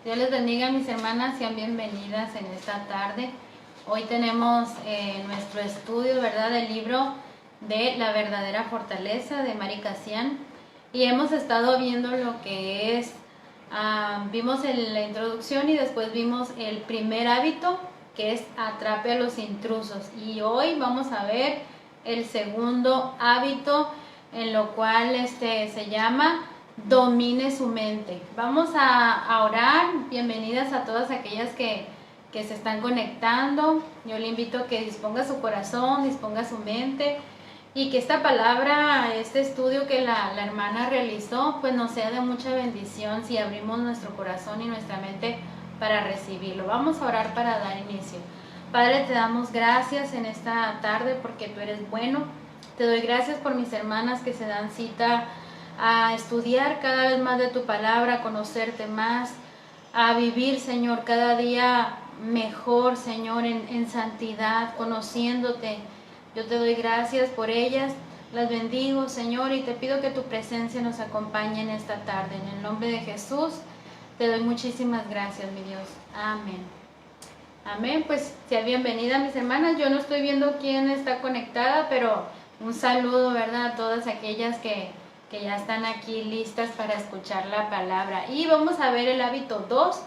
Dios les bendiga, mis hermanas, sean bienvenidas en esta tarde. Hoy tenemos nuestro estudio, ¿verdad?, del libro de La verdadera fortaleza de Mari Kassian, y hemos estado viendo lo que es, vimos la introducción y después vimos el primer hábito, que es atrape a los intrusos, y hoy vamos a ver el segundo hábito, en lo cual se llama domine su mente. Vamos a orar. Bienvenidas a todas aquellas que se están conectando. Yo le invito a que disponga su corazón, disponga su mente, y que esta palabra, este estudio que la hermana realizó, pues nos sea de mucha bendición si abrimos nuestro corazón y nuestra mente para recibirlo. Vamos a orar para dar inicio. Padre, te damos gracias en esta tarde porque tú eres bueno. Te doy gracias por mis hermanas que se dan cita a estudiar cada vez más de tu palabra, a conocerte más, a vivir, Señor, cada día mejor, Señor, en santidad, conociéndote. Yo te doy gracias por ellas, las bendigo, Señor, y te pido que tu presencia nos acompañe en esta tarde. En el nombre de Jesús, te doy muchísimas gracias, mi Dios. Amén. Amén. Pues sea bienvenida, mis hermanas. Yo no estoy viendo quién está conectada, pero un saludo, ¿verdad?, a todas aquellas que ya están aquí listas para escuchar la palabra. Y vamos a ver el hábito 2,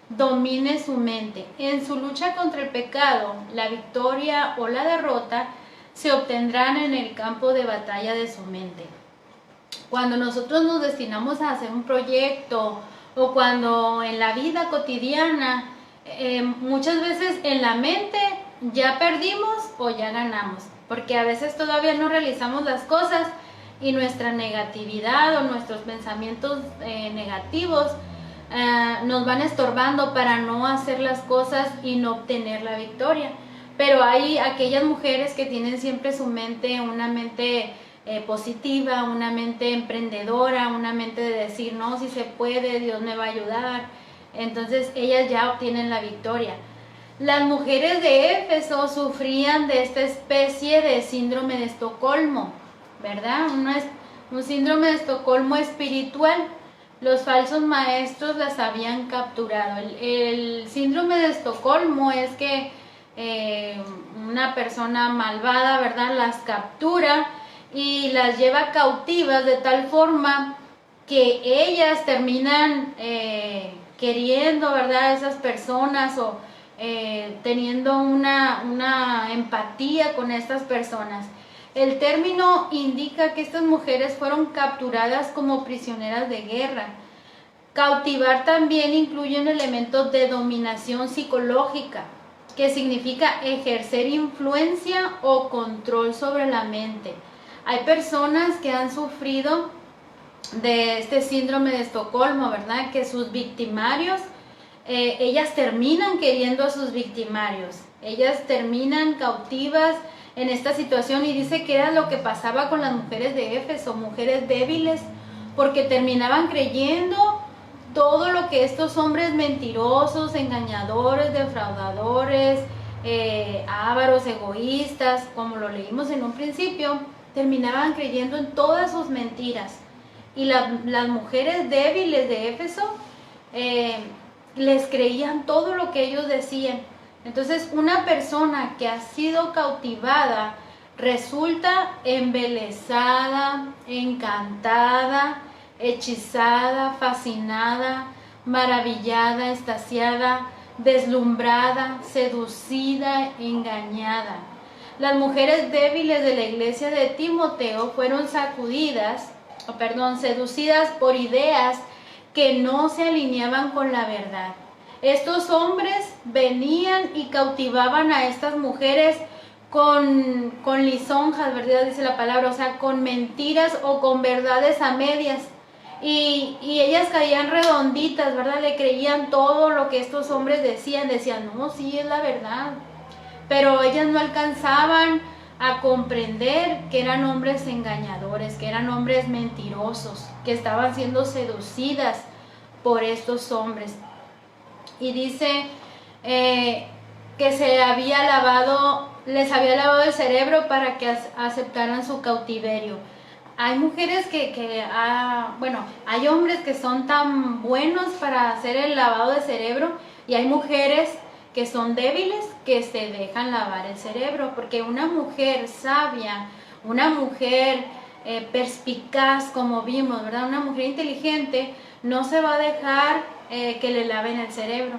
domine su mente. En su lucha contra el pecado, la victoria o la derrota se obtendrán en el campo de batalla de su mente. Cuando nosotros nos destinamos a hacer un proyecto o cuando en la vida cotidiana, muchas veces en la mente ya perdimos o ya ganamos, porque a veces todavía no realizamos las cosas y nuestra negatividad o nuestros pensamientos negativos nos van estorbando para no hacer las cosas y no obtener la victoria. Pero hay aquellas mujeres que tienen siempre su mente, una mente positiva, una mente emprendedora, una mente de decir, no, si se puede, Dios me va a ayudar. Entonces ellas ya obtienen la victoria. Las mujeres de Éfeso sufrían de esta especie de síndrome de Estocolmo, ¿verdad? Un síndrome de Estocolmo espiritual. Los falsos maestros las habían capturado. El síndrome de Estocolmo es que una persona malvada, ¿verdad?, las captura y las lleva cautivas de tal forma que ellas terminan queriendo, ¿verdad?, a esas personas o teniendo una empatía con estas personas. El término indica que estas mujeres fueron capturadas como prisioneras de guerra. Cautivar también incluye un elemento de dominación psicológica, que significa ejercer influencia o control sobre la mente. Hay personas que han sufrido de este síndrome de Estocolmo, ¿verdad?, que sus victimarios, ellas terminan queriendo a sus victimarios, ellas terminan cautivas en esta situación, y dice que era lo que pasaba con las mujeres de Éfeso, mujeres débiles, porque terminaban creyendo todo lo que estos hombres mentirosos, engañadores, defraudadores, ávaros, egoístas, como lo leímos en un principio, terminaban creyendo en todas sus mentiras. Y las mujeres débiles de Éfeso les creían todo lo que ellos decían. Entonces, una persona que ha sido cautivada resulta embelesada, encantada, hechizada, fascinada, maravillada, extasiada, deslumbrada, seducida, engañada. Las mujeres débiles de la iglesia de Timoteo fueron seducidas por ideas que no se alineaban con la verdad. Estos hombres venían y cautivaban a estas mujeres con lisonjas, ¿verdad?, dice la palabra, o sea, con mentiras o con verdades a medias. Y ellas caían redonditas, ¿verdad? Le creían todo lo que estos hombres decían, no, sí, es la verdad. Pero ellas no alcanzaban a comprender que eran hombres engañadores, que eran hombres mentirosos, que estaban siendo seducidas por estos hombres. Y dice que les había lavado el cerebro para que aceptaran su cautiverio. hay mujeres bueno, hay hombres que son tan buenos para hacer el lavado de cerebro y hay mujeres que son débiles que se dejan lavar el cerebro, porque una mujer sabia, una mujer perspicaz, como vimos, ¿verdad? Una mujer inteligente no se va a dejar que le laven el cerebro.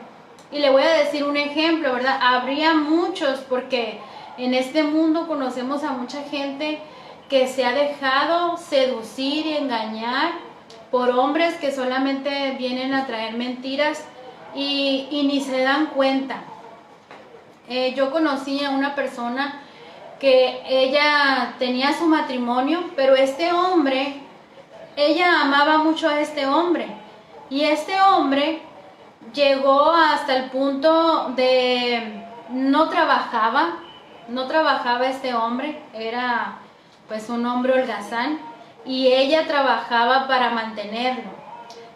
Y le voy a decir un ejemplo, ¿verdad? Habría muchos, porque en este mundo conocemos a mucha gente que se ha dejado seducir y engañar por hombres que solamente vienen a traer mentiras y ni se dan cuenta. Yo conocí a una persona que ella tenía su matrimonio, pero este hombre, ella amaba mucho a este hombre, y este hombre llegó hasta el punto de no trabajaba este hombre, era pues un hombre holgazán, y ella trabajaba para mantenerlo.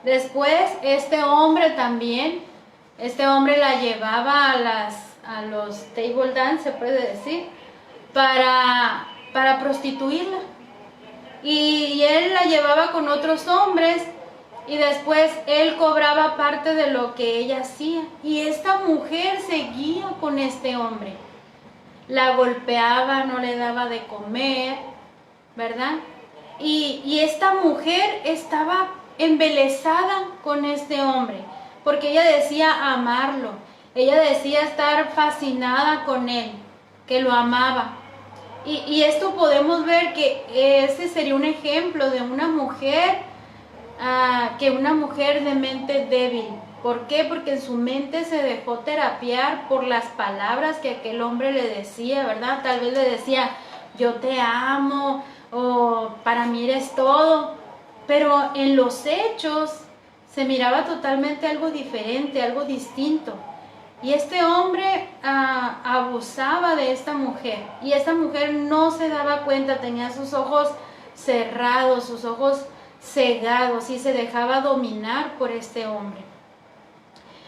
Después este hombre la llevaba a los table dance, se puede decir, para prostituirla, y él la llevaba con otros hombres y después él cobraba parte de lo que ella hacía, y esta mujer seguía con este hombre, la golpeaba, no le daba de comer, ¿verdad? Y esta mujer estaba embelesada con este hombre, porque ella decía amarlo, ella decía estar fascinada con él, que lo amaba. Y esto podemos ver que ese sería un ejemplo de una mujer, que una mujer de mente débil. ¿Por qué? Porque en su mente se dejó terapiar por las palabras que aquel hombre le decía, ¿verdad? Tal vez le decía, yo te amo, o para mí eres todo, pero en los hechos se miraba totalmente algo diferente, algo distinto. Y este hombre abusaba de esta mujer, y esta mujer no se daba cuenta, tenía sus ojos cerrados, sus ojos cegados, y se dejaba dominar por este hombre.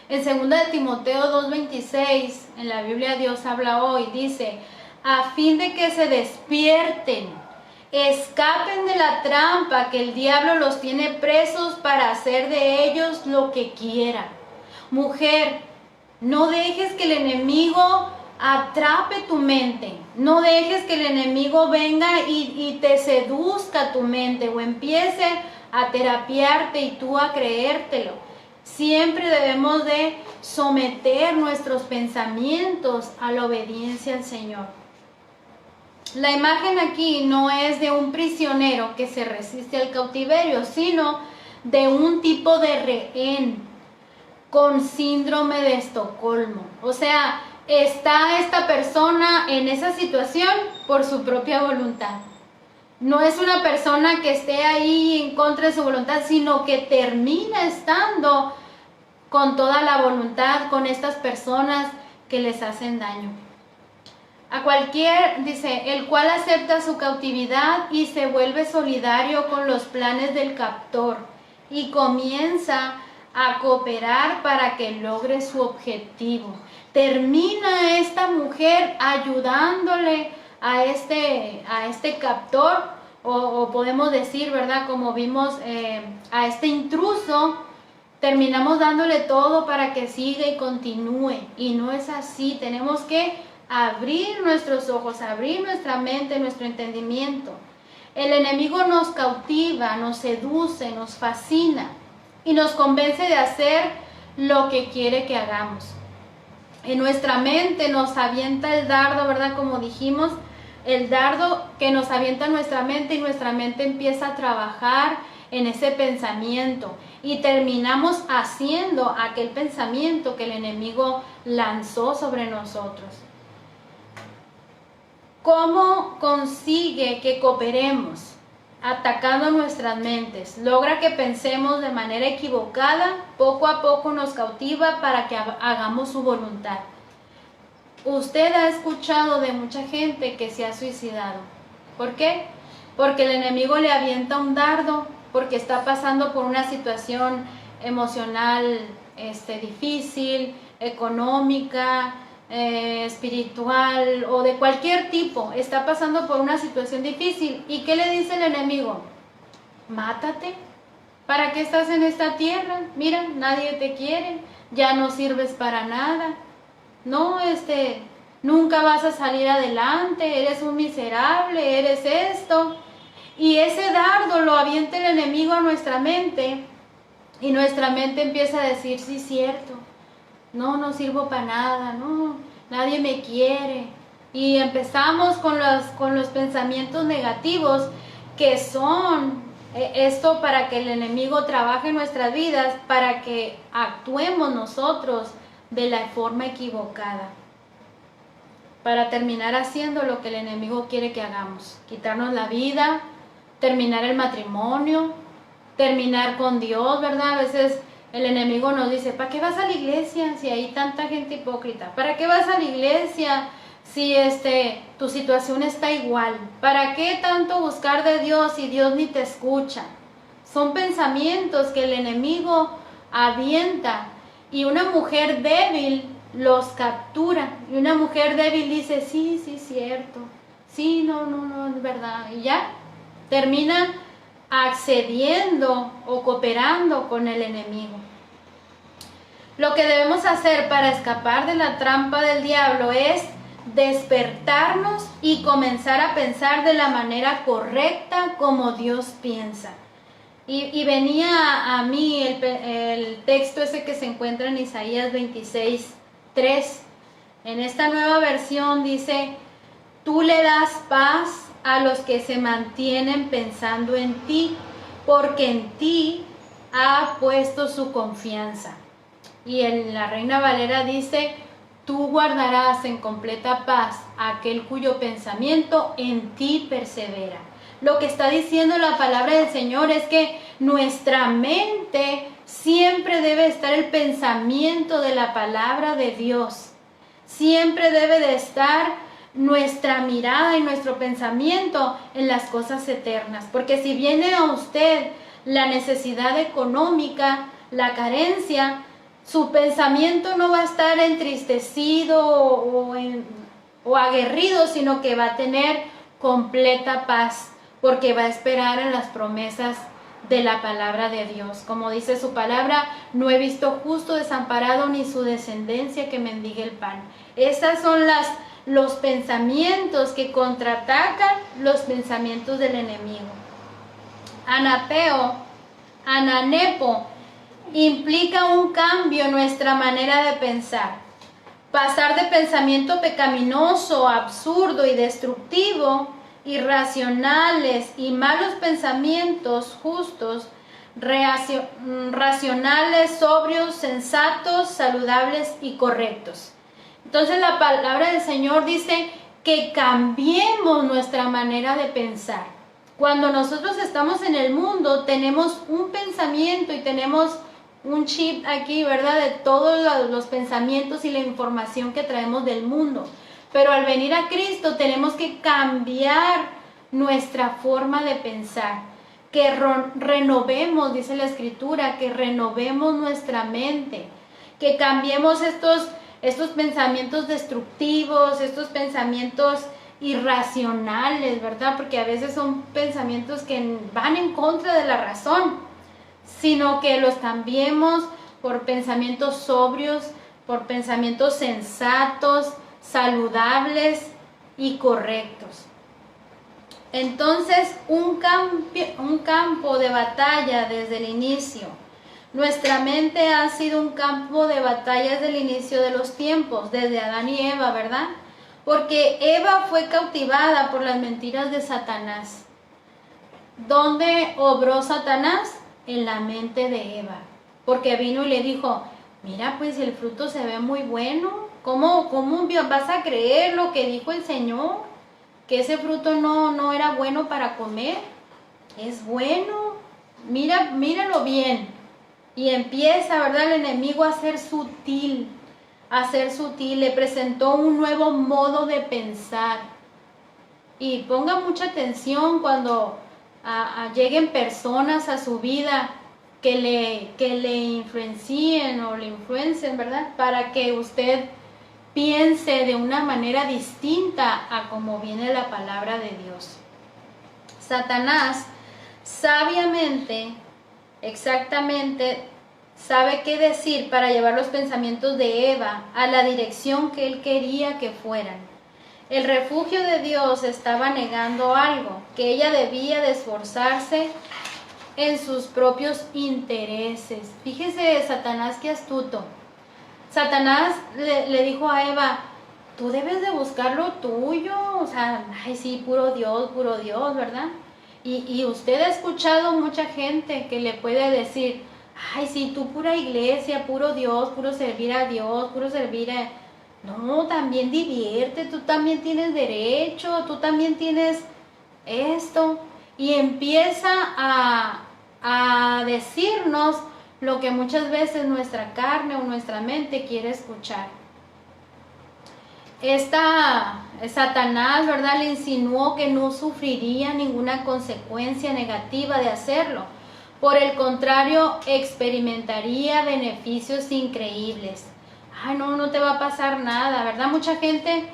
En 2 de Timoteo 2:26, en la Biblia Dios habla hoy, dice, a fin de que se despierten, escapen de la trampa que el diablo los tiene presos para hacer de ellos lo que quiera. Mujer, no dejes que el enemigo atrape tu mente. No dejes que el enemigo venga y te seduzca tu mente o empiece a terapiarte y tú a creértelo. Siempre debemos de someter nuestros pensamientos a la obediencia al Señor. La imagen aquí no es de un prisionero que se resiste al cautiverio, sino de un tipo de rehén con síndrome de Estocolmo. O sea, está esta persona en esa situación por su propia voluntad. No es una persona que esté ahí en contra de su voluntad, sino que termina estando con toda la voluntad con estas personas que les hacen daño. A cualquier, dice, el cual acepta su cautividad y se vuelve solidario con los planes del captor y comienza a cooperar para que logre su objetivo. Termina esta mujer ayudándole a este captor, o podemos decir, ¿verdad? Como vimos, a este intruso, terminamos dándole todo para que siga y continúe. Y no es así. Tenemos que abrir nuestros ojos, abrir nuestra mente, nuestro entendimiento. El enemigo nos cautiva, nos seduce, nos fascina y nos convence de hacer lo que quiere que hagamos. En nuestra mente nos avienta el dardo, ¿verdad? Como dijimos, el dardo que nos avienta nuestra mente, y nuestra mente empieza a trabajar en ese pensamiento y terminamos haciendo aquel pensamiento que el enemigo lanzó sobre nosotros. ¿Cómo consigue que cooperemos? Atacando nuestras mentes. Logra que pensemos de manera equivocada, poco a poco nos cautiva para que hagamos su voluntad. Usted ha escuchado de mucha gente que se ha suicidado. ¿Por qué? Porque el enemigo le avienta un dardo, porque está pasando por una situación emocional difícil, económica, espiritual o de cualquier tipo, está pasando por una situación difícil. ¿Y qué le dice el enemigo? Mátate. ¿Para qué estás en esta tierra? Mira, nadie te quiere, ya no sirves para nada. No, nunca vas a salir adelante, eres un miserable, eres esto. Y ese dardo lo avienta el enemigo a nuestra mente y nuestra mente empieza a decir, sí, cierto, no sirvo para nada, no, nadie me quiere. Y empezamos con los pensamientos negativos que son esto para que el enemigo trabaje en nuestras vidas, para que actuemos nosotros de la forma equivocada, para terminar haciendo lo que el enemigo quiere que hagamos, quitarnos la vida, terminar el matrimonio, terminar con Dios, ¿verdad? A veces el enemigo nos dice, ¿para qué vas a la iglesia si hay tanta gente hipócrita? ¿Para qué vas a la iglesia si tu situación está igual? ¿Para qué tanto buscar de Dios si Dios ni te escucha? Son pensamientos que el enemigo avienta y una mujer débil los captura. Y una mujer débil dice, sí, cierto. Sí, no, es verdad. Y ya termina accediendo o cooperando con el enemigo. Lo que debemos hacer para escapar de la trampa del diablo es despertarnos y comenzar a pensar de la manera correcta como Dios piensa. Y venía a mí el texto ese que se encuentra en Isaías 26:3. En esta nueva versión dice, tú le das paz a los que se mantienen pensando en ti, porque en ti ha puesto su confianza. Y en la Reina Valera dice, tú guardarás en completa paz a aquel cuyo pensamiento en ti persevera. Lo que está diciendo la palabra del Señor es que nuestra mente siempre debe estar el pensamiento de la palabra de Dios. Siempre debe de estar nuestra mirada y nuestro pensamiento en las cosas eternas. Porque si viene a usted la necesidad económica, la carencia, su pensamiento no va a estar entristecido o aguerrido, sino que va a tener completa paz, porque va a esperar en las promesas de la palabra de Dios. Como dice su palabra, no he visto justo desamparado ni su descendencia que mendigue el pan. Esas son los pensamientos que contraatacan los pensamientos del enemigo. Ananepo, implica un cambio en nuestra manera de pensar. Pasar de pensamiento pecaminoso, absurdo y destructivo, irracionales y malos pensamientos justos, racionales, sobrios, sensatos, saludables y correctos. Entonces la palabra del Señor dice que cambiemos nuestra manera de pensar. Cuando nosotros estamos en el mundo tenemos un pensamiento y tenemos un chip aquí, ¿verdad? De todos los pensamientos y la información que traemos del mundo. Pero al venir a Cristo tenemos que cambiar nuestra forma de pensar. Que renovemos, dice la Escritura, que renovemos nuestra mente. Que cambiemos estos pensamientos destructivos, estos pensamientos irracionales, ¿verdad? Porque a veces son pensamientos que van en contra de la razón, sino que los cambiemos por pensamientos sobrios, por pensamientos sensatos, saludables y correctos. Entonces, un campo de batalla desde el inicio. Nuestra mente ha sido un campo de batalla desde el inicio de los tiempos, desde Adán y Eva, ¿verdad? Porque Eva fue cautivada por las mentiras de Satanás. ¿Dónde obró Satanás? En la mente de Eva. Porque vino y le dijo, mira, pues el fruto se ve muy bueno. ¿Cómo vas a creer lo que dijo el Señor? Que ese fruto no era bueno para comer. Es bueno. Míralo bien. Y empieza, ¿verdad?, el enemigo a ser sutil. Le presentó un nuevo modo de pensar. Y ponga mucha atención cuando lleguen personas a su vida que le influencien o le influencien, ¿verdad? Para que usted piense de una manera distinta a como viene la palabra de Dios. Satanás sabiamente, exactamente, sabe qué decir para llevar los pensamientos de Eva a la dirección que él quería que fueran. El refugio de Dios estaba negando algo, que ella debía de esforzarse en sus propios intereses. Fíjese, Satanás, qué astuto. Satanás le dijo a Eva, tú debes de buscar lo tuyo, o sea, ay sí, puro Dios, ¿verdad? Y usted ha escuchado mucha gente que le puede decir, ay sí, tú pura iglesia, puro Dios, puro servir a Dios, puro servir a... No, también divierte, tú también tienes derecho, tú también tienes esto. Y empieza a decirnos lo que muchas veces nuestra carne o nuestra mente quiere escuchar. Satanás, ¿verdad?, le insinuó que no sufriría ninguna consecuencia negativa de hacerlo. Por el contrario, experimentaría beneficios increíbles. Ay, no te va a pasar nada, ¿verdad? Mucha gente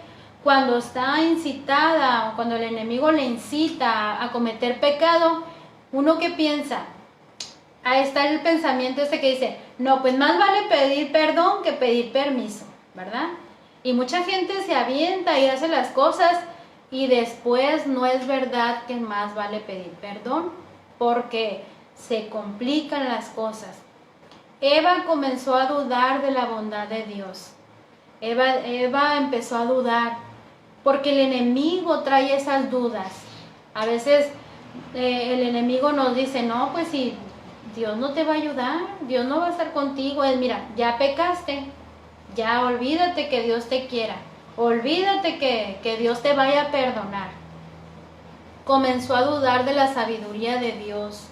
cuando está incitada o cuando el enemigo le incita a cometer pecado, uno que piensa, ahí está el pensamiento ese que dice, no, pues más vale pedir perdón que pedir permiso, ¿verdad? Y mucha gente se avienta y hace las cosas y después no es verdad que más vale pedir perdón porque se complican las cosas. Eva comenzó a dudar de la bondad de Dios. Eva empezó a dudar porque el enemigo trae esas dudas. A veces el enemigo nos dice, no, pues si Dios no te va a ayudar, Dios no va a estar contigo, mira, ya pecaste, ya olvídate que Dios te quiera, olvídate que Dios te vaya a perdonar. Comenzó a dudar de la sabiduría de Dios.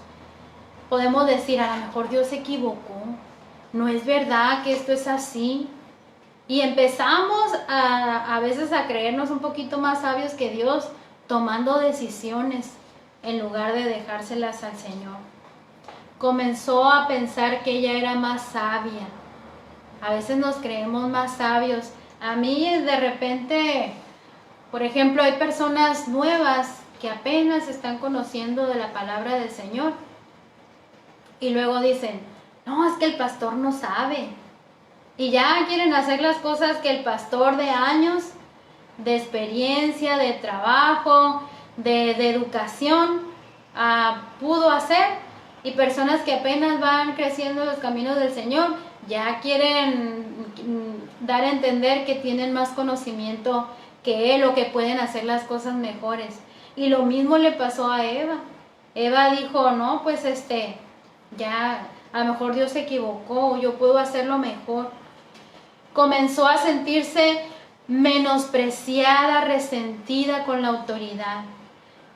Podemos decir, a lo mejor Dios se equivocó, no es verdad que esto es así. Y empezamos a veces a creernos un poquito más sabios que Dios, tomando decisiones en lugar de dejárselas al Señor. Comenzó a pensar que ella era más sabia. A veces nos creemos más sabios. A mí de repente, por ejemplo, hay personas nuevas que apenas están conociendo de la palabra del Señor. Y luego dicen, no, es que el pastor no sabe. Y ya quieren hacer las cosas que el pastor de años, de experiencia, de trabajo, de educación, pudo hacer. Y personas que apenas van creciendo en los caminos del Señor, ya quieren dar a entender que tienen más conocimiento que Él o que pueden hacer las cosas mejores. Y lo mismo le pasó a Eva. Eva dijo, no, pues ya a lo mejor Dios se equivocó, yo puedo hacerlo mejor. Comenzó a sentirse menospreciada, resentida con la autoridad.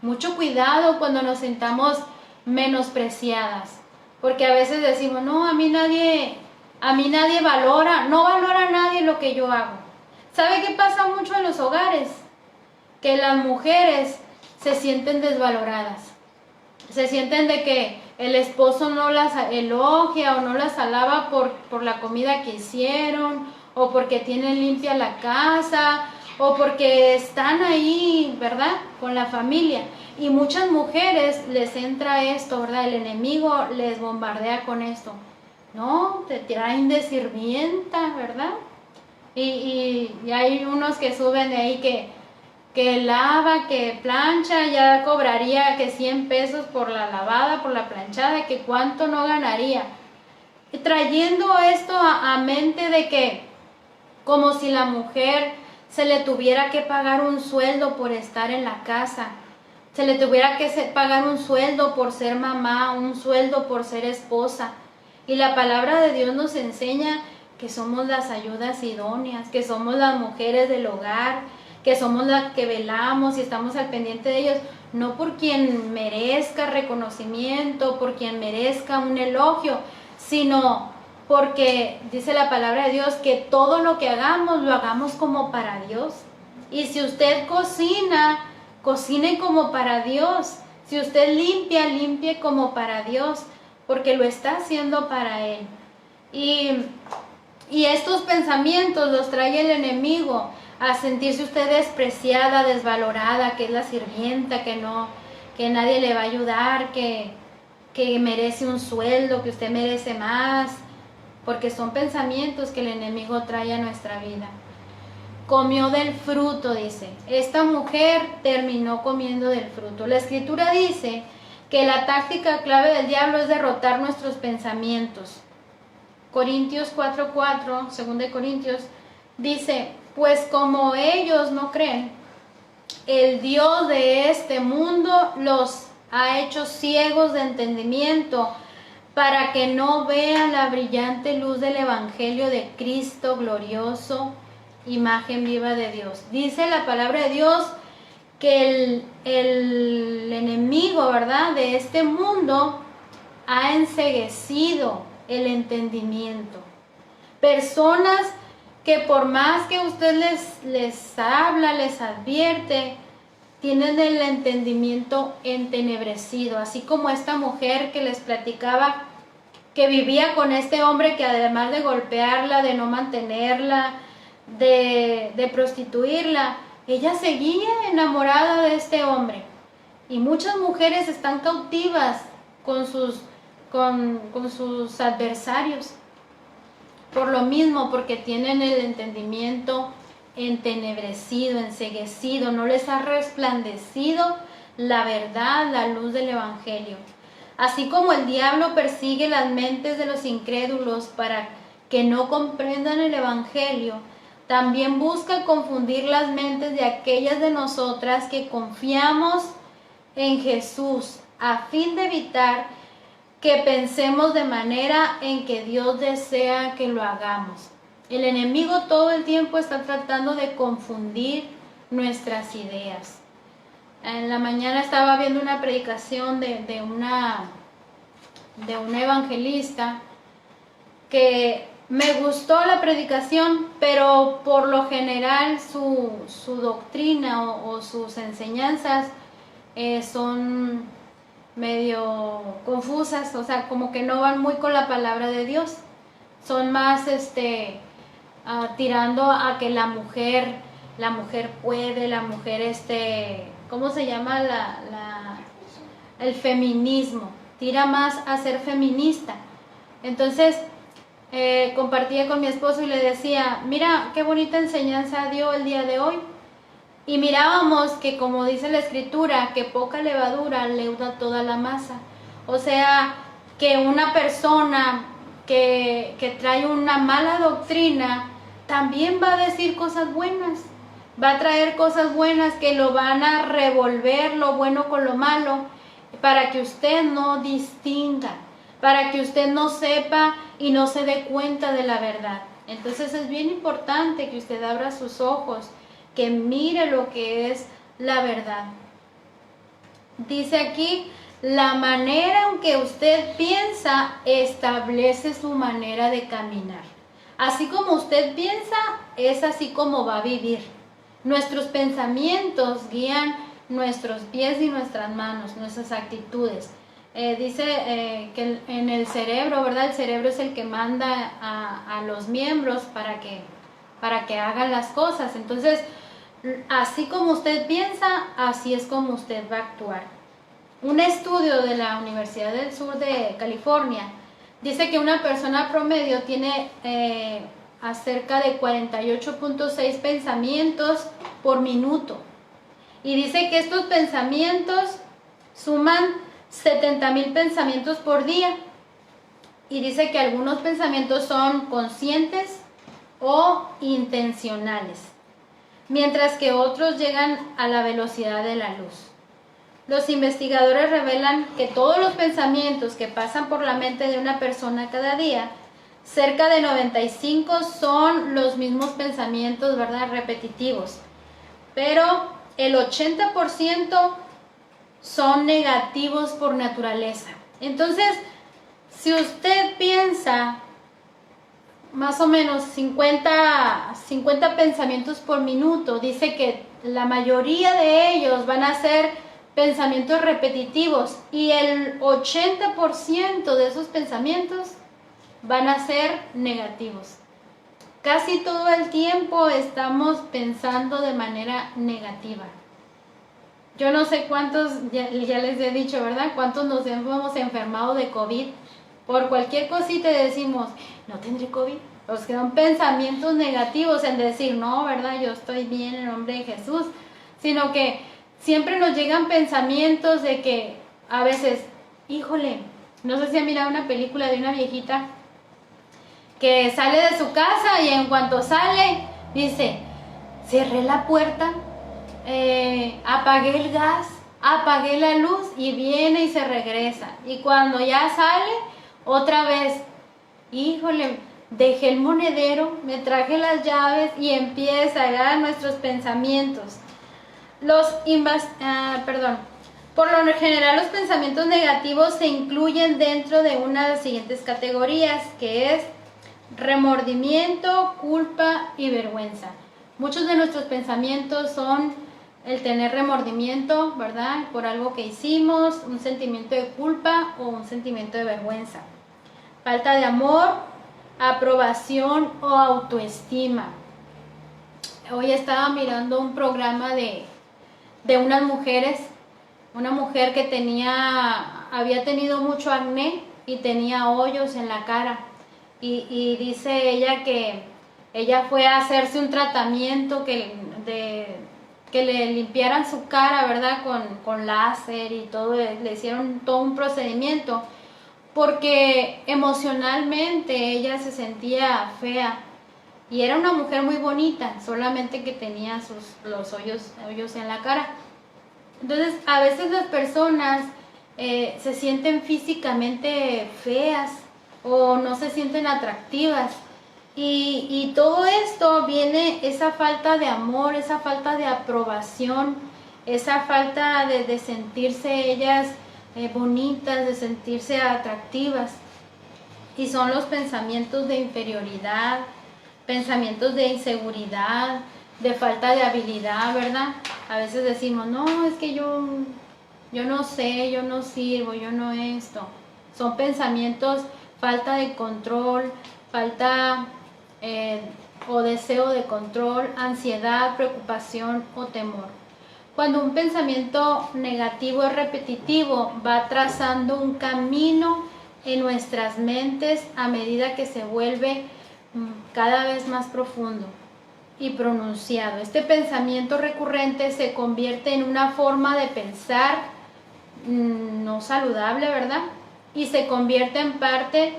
Mucho cuidado cuando nos sintamos menospreciadas, porque a veces decimos, no, a mí nadie valora, no valora a nadie lo que yo hago. ¿Sabe qué pasa mucho en los hogares? Que las mujeres se sienten desvaloradas, se sienten de que el esposo no las elogia o no las alaba por la comida que hicieron, o porque tienen limpia la casa, o porque están ahí, ¿verdad?, con la familia. Y muchas mujeres les entra esto, ¿verdad? El enemigo les bombardea con esto. No, te traen de sirvienta, ¿verdad? Y hay unos que suben de ahí que lava, que plancha, ya cobraría que 100 pesos por la lavada, por la planchada, que cuánto no ganaría. Y trayendo esto a mente de que como si la mujer se le tuviera que pagar un sueldo por estar en la casa, se le tuviera que pagar un sueldo por ser mamá, un sueldo por ser esposa. Y la palabra de Dios nos enseña que somos las ayudas idóneas, que somos las mujeres del hogar, que somos las que velamos y estamos al pendiente de ellos, no por quien merezca reconocimiento, por quien merezca un elogio, sino porque dice la palabra de Dios que todo lo que hagamos, lo hagamos como para Dios. Y si usted cocina, cocine como para Dios. Si usted limpia, limpie como para Dios, porque lo está haciendo para Él. Y Y estos pensamientos los trae el enemigo a sentirse usted despreciada, desvalorada, que es la sirvienta, que nadie le va a ayudar, que merece un sueldo, que usted merece más, porque son pensamientos que el enemigo trae a nuestra vida. Comió del fruto, dice. Esta mujer terminó comiendo del fruto. La escritura dice que la táctica clave del diablo es derrotar nuestros pensamientos. Corintios 4:4, 2 Corintios, dice, pues como ellos no creen, el Dios de este mundo los ha hecho ciegos de entendimiento para que no vean la brillante luz del Evangelio de Cristo glorioso, imagen viva de Dios. Dice la palabra de Dios que el enemigo, ¿verdad?, de este mundo ha enceguecido el entendimiento. Personas que por más que usted les habla, les advierte, tienen el entendimiento entenebrecido, así como esta mujer que les platicaba que vivía con este hombre que además de golpearla, de no mantenerla, de prostituirla, ella seguía enamorada de este hombre. Y muchas mujeres están cautivas con sus adversarios. Por lo mismo, porque tienen el entendimiento entenebrecido, enceguecido, no les ha resplandecido la verdad, la luz del Evangelio. Así como el diablo persigue las mentes de los incrédulos para que no comprendan el Evangelio, también busca confundir las mentes de aquellas de nosotras que confiamos en Jesús, a fin de evitar que pensemos de manera en que Dios desea que lo hagamos. El enemigo todo el tiempo está tratando de confundir nuestras ideas. En la mañana estaba viendo una predicación de una evangelista que me gustó la predicación, pero por lo general su doctrina o sus enseñanzas son medio confusas, o sea, como que no van muy con la palabra de Dios. Son más tirando a que la mujer puede, la mujer ¿cómo se llama? El feminismo, tira más a ser feminista. Entonces compartía con mi esposo y le decía, mira qué bonita enseñanza dio el día de hoy. Y mirábamos que, como dice la escritura, que poca levadura leuda toda la masa. O sea, que una persona que trae una mala doctrina también va a decir cosas buenas, va a traer cosas buenas que lo van a revolver lo bueno con lo malo, para que usted no distinga, para que usted no sepa y no se dé cuenta de la verdad. Entonces es bien importante que usted abra sus ojos, que mire lo que es la verdad. Dice aquí, la manera en que usted piensa establece su manera de caminar. Así como usted piensa, es así como va a vivir. Nuestros pensamientos guían nuestros pies y nuestras manos, nuestras actitudes. Dice que en el cerebro, ¿verdad? El cerebro es el que manda a los miembros para que hagan las cosas. Entonces, así como usted piensa, así es como usted va a actuar. Un estudio de la Universidad del Sur de California dice que una persona promedio tiene acerca de 48.6 pensamientos por minuto. Y dice que estos pensamientos suman 70,000 pensamientos por día. Y dice que algunos pensamientos son conscientes o intencionales, mientras que otros llegan a la velocidad de la luz. Los investigadores revelan que todos los pensamientos que pasan por la mente de una persona cada día, cerca de 95 son los mismos pensamientos, ¿verdad?, repetitivos, pero el 80% son negativos por naturaleza. Entonces, si usted piensa más o menos 50 pensamientos por minuto, dice que la mayoría de ellos van a ser pensamientos repetitivos y el 80% de esos pensamientos van a ser negativos. casi todo el tiempo estamos pensando de manera negativa. Yo no sé cuántos, ya les he dicho, ¿verdad? Cuántos nos hemos enfermado de COVID. Por cualquier cosita decimos, no tendré COVID. Nos quedan pensamientos negativos en decir, no, ¿verdad? Yo estoy bien en el nombre de Jesús. Sino que siempre nos llegan pensamientos de que a veces, híjole, no sé si han mirado una película de una viejita que sale de su casa y en cuanto sale, dice, cerré la puerta, apagué el gas, apagué la luz y viene y se regresa. Y cuando ya sale, otra vez, híjole, dejé el monedero, me traje las llaves y empieza a dar nuestros pensamientos. Por lo general los pensamientos negativos se incluyen dentro de una de las siguientes categorías, que es remordimiento, culpa y vergüenza. Muchos de nuestros pensamientos son el tener remordimiento, ¿verdad? Por algo que hicimos, un sentimiento de culpa o un sentimiento de vergüenza. Falta de amor, aprobación o autoestima. Hoy estaba mirando un programa de unas mujeres, una mujer que había tenido mucho acné y tenía hoyos en la cara. Y dice ella que ella fue a hacerse un tratamiento que le limpiaran su cara, ¿verdad? Con láser y todo, le hicieron todo un procedimiento porque emocionalmente ella se sentía fea y era una mujer muy bonita, solamente que tenía los hoyos en la cara. Entonces a veces las personas se sienten físicamente feas o no se sienten atractivas y todo esto viene esa falta de amor, esa falta de aprobación, esa falta de sentirse ellas bonitas, de sentirse atractivas, y son los pensamientos de inferioridad, pensamientos de inseguridad, de falta de habilidad, ¿verdad? A veces decimos, no, es que yo no sé, yo no sirvo, yo no esto. Son pensamientos, falta de control, falta o deseo de control, ansiedad, preocupación o temor. Cuando un pensamiento negativo es repetitivo, va trazando un camino en nuestras mentes a medida que se vuelve cada vez más profundo y pronunciado. Este pensamiento recurrente se convierte en una forma de pensar no saludable, ¿verdad? Y se convierte en parte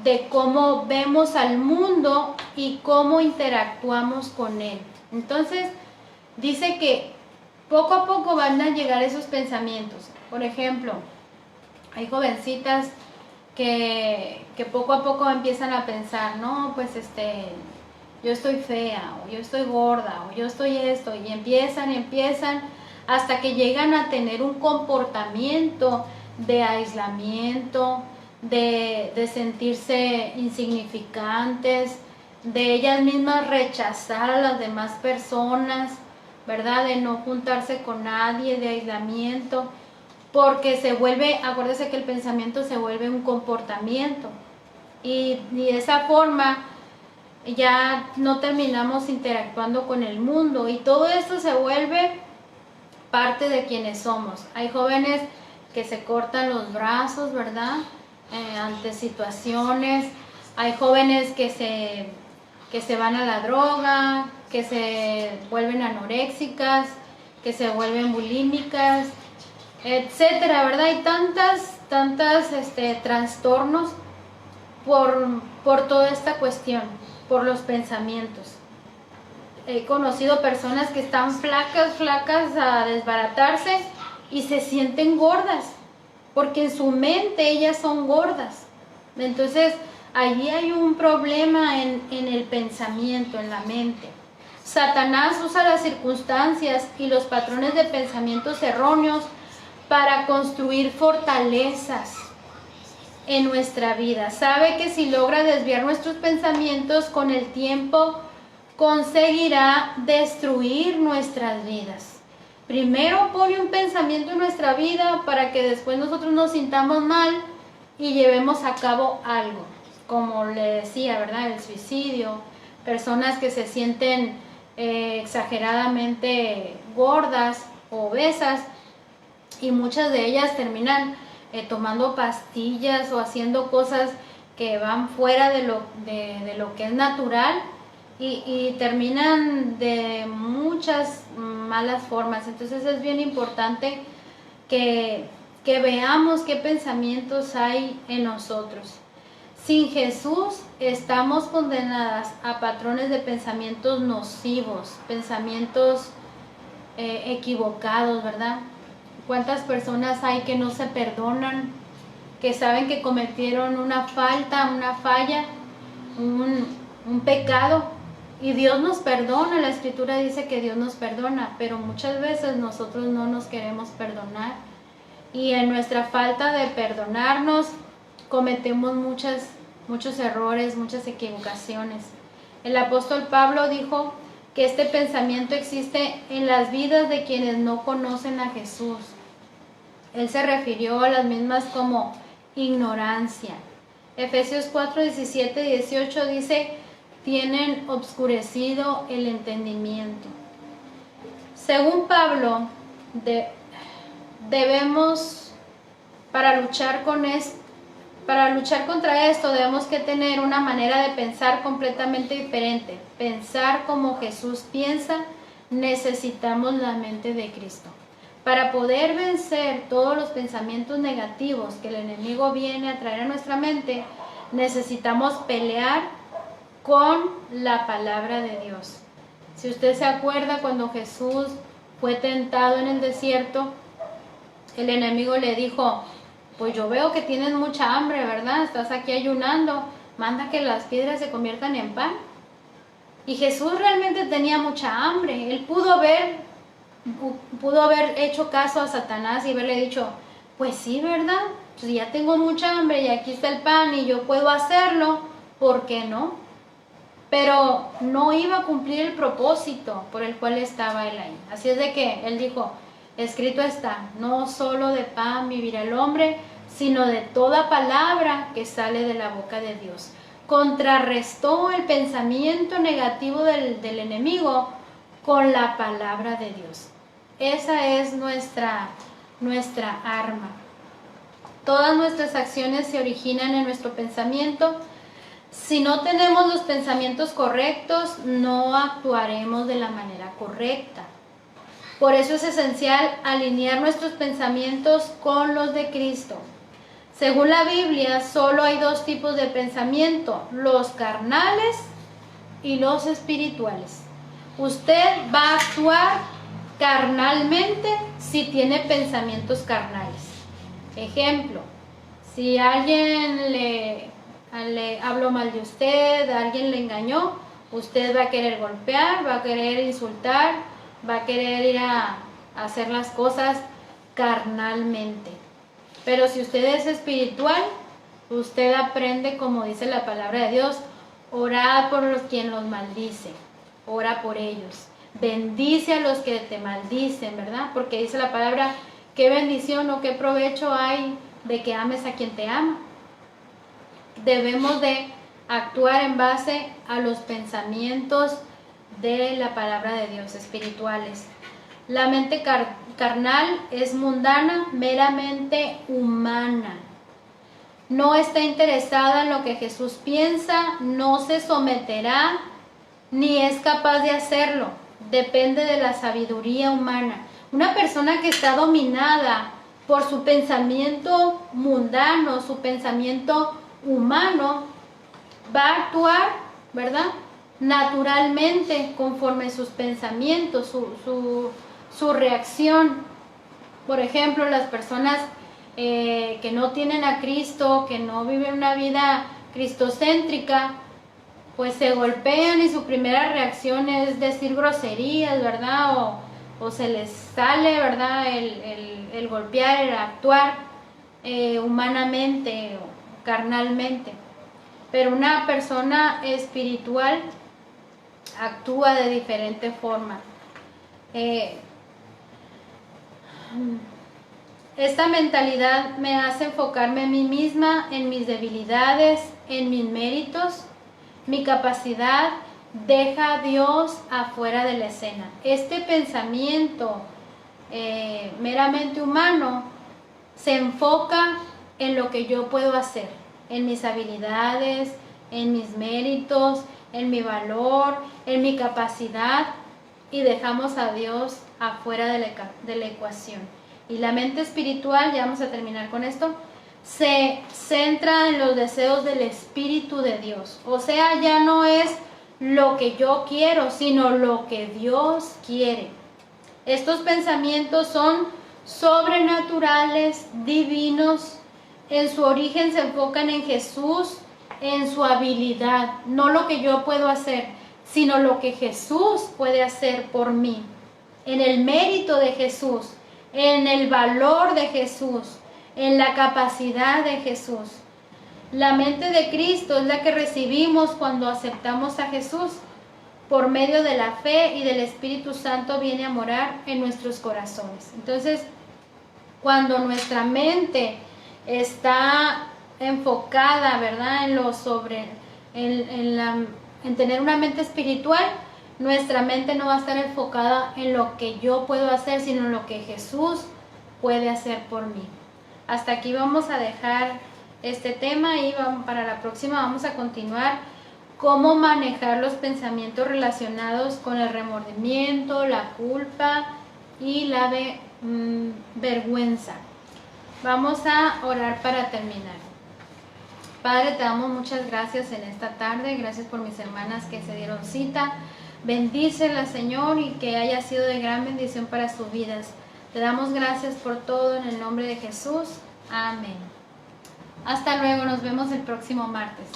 de cómo vemos al mundo y cómo interactuamos con él. Entonces, dice que poco a poco van a llegar esos pensamientos. Por ejemplo, hay jovencitas que poco a poco empiezan a pensar, no, pues yo estoy fea, o yo estoy gorda, o yo estoy esto, y empiezan hasta que llegan a tener un comportamiento de aislamiento, de sentirse insignificantes, de ellas mismas rechazar a las demás personas, ¿verdad? De no juntarse con nadie, de aislamiento, porque se vuelve, acuérdese que el pensamiento se vuelve un comportamiento, y de esa forma ya no terminamos interactuando con el mundo, y todo esto se vuelve parte de quienes somos. Hay jóvenes que se cortan los brazos, ¿verdad? Ante situaciones. Hay jóvenes que se van a la droga, que se vuelven anoréxicas, que se vuelven bulímicas, etcétera, ¿verdad? Hay tantas trastornos por toda esta cuestión, por los pensamientos. He conocido personas que están flacas a desbaratarse y se sienten gordas, porque en su mente ellas son gordas. Entonces, allí hay un problema en el pensamiento, en la mente. Satanás usa las circunstancias y los patrones de pensamientos erróneos para construir fortalezas en nuestra vida. Sabe que si logra desviar nuestros pensamientos, con el tiempo conseguirá destruir nuestras vidas. Primero pone un pensamiento en nuestra vida para que después nosotros nos sintamos mal y llevemos a cabo algo, como le decía, ¿verdad? El suicidio, personas que se sienten exageradamente gordas o obesas, y muchas de ellas terminan tomando pastillas o haciendo cosas que van fuera de lo que es natural, y terminan de muchas malas formas. Entonces es bien importante que veamos qué pensamientos hay en nosotros. Sin Jesús estamos condenadas a patrones de pensamientos nocivos, pensamientos equivocados, ¿verdad? ¿Cuántas personas hay que no se perdonan, que saben que cometieron una falta, una falla, un pecado, y Dios nos perdona? La Escritura dice que Dios nos perdona, pero muchas veces nosotros no nos queremos perdonar, y en nuestra falta de perdonarnos cometemos muchos errores, muchas equivocaciones. El apóstol Pablo dijo que este pensamiento existe en las vidas de quienes no conocen a Jesús. Él se refirió a las mismas como ignorancia. Efesios 4, 17 y 18 dice: tienen obscurecido el entendimiento. Según Pablo, debemos, para luchar contra esto, debemos que tener una manera de pensar completamente diferente. Pensar como Jesús piensa. Necesitamos la mente de Cristo. Para poder vencer todos los pensamientos negativos que el enemigo viene a traer a nuestra mente, necesitamos pelear con la palabra de Dios. Si usted se acuerda, cuando Jesús fue tentado en el desierto, el enemigo le dijo: pues yo veo que tienes mucha hambre, ¿verdad? Estás aquí ayunando, manda que las piedras se conviertan en pan. Y Jesús realmente tenía mucha hambre. Él pudo haber hecho caso a Satanás y haberle dicho: pues sí, ¿verdad? Pues ya tengo mucha hambre y aquí está el pan y yo puedo hacerlo, ¿por qué no? Pero no iba a cumplir el propósito por el cual estaba él ahí. Así es de que él dijo: escrito está, no solo de pan vivirá el hombre, sino de toda palabra que sale de la boca de Dios. Contrarrestó el pensamiento negativo del enemigo con la palabra de Dios. Esa es nuestra arma. Todas nuestras acciones se originan en nuestro pensamiento. Si no tenemos los pensamientos correctos, no actuaremos de la manera correcta. Por eso es esencial alinear nuestros pensamientos con los de Cristo. Según la Biblia, solo hay dos tipos de pensamiento: los carnales y los espirituales. Usted va a actuar carnalmente si tiene pensamientos carnales. Ejemplo: si alguien le habló mal de usted, alguien le engañó, usted va a querer golpear, va a querer insultar, va a querer ir a hacer las cosas carnalmente. Pero si usted es espiritual, usted aprende, como dice la palabra de Dios: orad por los quien los maldice, ora por ellos, bendice a los que te maldicen, ¿verdad? Porque dice la palabra: qué bendición o qué provecho hay de que ames a quien te ama. Debemos de actuar en base a los pensamientos de la palabra de Dios, espirituales. La mente carnal es mundana, meramente humana. No está interesada en lo que Jesús piensa, no se someterá, ni es capaz de hacerlo. Depende de la sabiduría humana. Una persona que está dominada por su pensamiento mundano, su pensamiento humano, va a actuar, ¿verdad?, naturalmente conforme sus pensamientos, su reacción. Por ejemplo, las personas que no tienen a Cristo, que no viven una vida cristocéntrica, pues se golpean y su primera reacción es decir groserías, ¿verdad? O se les sale, ¿verdad?, el golpear, el actuar humanamente o carnalmente. Pero una persona espiritual actúa de diferente forma. Esta mentalidad me hace enfocarme en mí misma, en mis debilidades, en mis méritos, mi capacidad deja a Dios afuera de la escena. Este pensamiento meramente humano se enfoca en lo que yo puedo hacer, en mis habilidades, en mis méritos, en mi valor, en mi capacidad, y dejamos a Dios afuera de la ecuación. Y la mente espiritual, ya vamos a terminar con esto, se centra en los deseos del Espíritu de Dios. O sea, ya no es lo que yo quiero, sino lo que Dios quiere. Estos pensamientos son sobrenaturales, divinos. En su origen se enfocan en Jesús, en su habilidad, no lo que yo puedo hacer, sino lo que Jesús puede hacer por mí, en el mérito de Jesús, en el valor de Jesús, en la capacidad de Jesús. La mente de Cristo es la que recibimos cuando aceptamos a Jesús. Por medio de la fe y del Espíritu Santo viene a morar en nuestros corazones. Entonces, cuando nuestra mente está enfocada, ¿verdad?, en tener una mente espiritual, nuestra mente no va a estar enfocada en lo que yo puedo hacer, sino en lo que Jesús puede hacer por mí. Hasta aquí vamos a dejar este tema y para la próxima vamos a continuar cómo manejar los pensamientos relacionados con el remordimiento, la culpa y la vergüenza. Vamos a orar para terminar. Padre, te damos muchas gracias en esta tarde. Gracias por mis hermanas que se dieron cita. Bendícelas, Señor, y que haya sido de gran bendición para sus vidas. Te damos gracias por todo en el nombre de Jesús. Amén. Hasta luego, nos vemos el próximo martes.